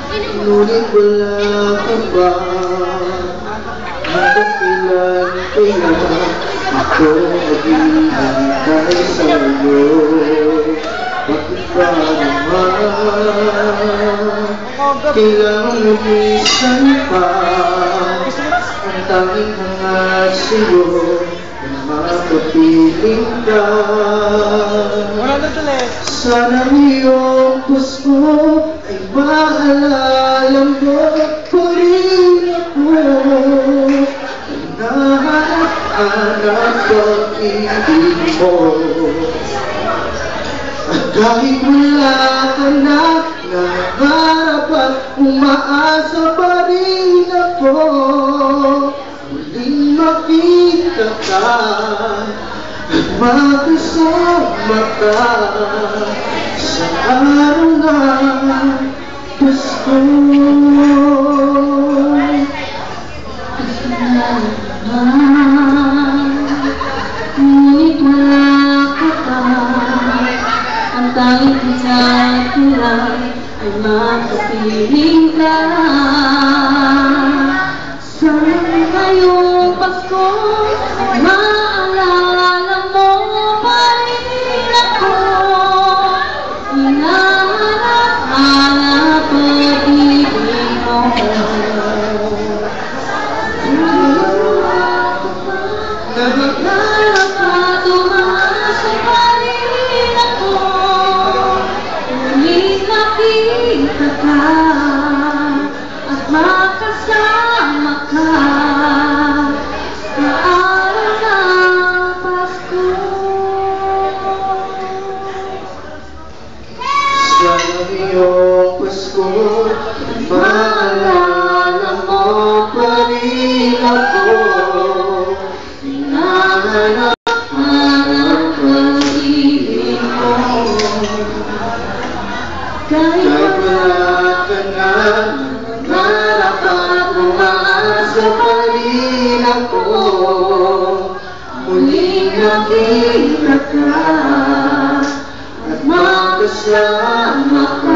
Ngunit wala ka ba? Hanggang kailan kaya ako naghihintay sa'yo? Bakit ba naman kailangan lumisan pa? Ang tanging hangat sa'yo na makapiling ka. Sana ngayong Pasko ay maalala mo pa rin ako. Hinahanap pag-ibig mo. At kahit wala ka na, nangarap at umaasa pa rin ako. Muling makita ka at magkasama ka sa araw ng Pasko. Ngunit wala ka pa, ang tanging hinihintay ko lang ay makapiling ka. Sana ngayong Pasko ay maalala mo pa rin ako. Hinahanap pag-ibig mo. Nangarap at umasa pa rin ako. Muling nakita ka at makasama ka sa araw ng Pasko. Sana ngayong Pasko maalala mo pa rin ako. Hinahanap pag-ibig mo. Kahit wala ka na, nangarap at umaasa pa rin ako. Muling nakita ka at magkasama ka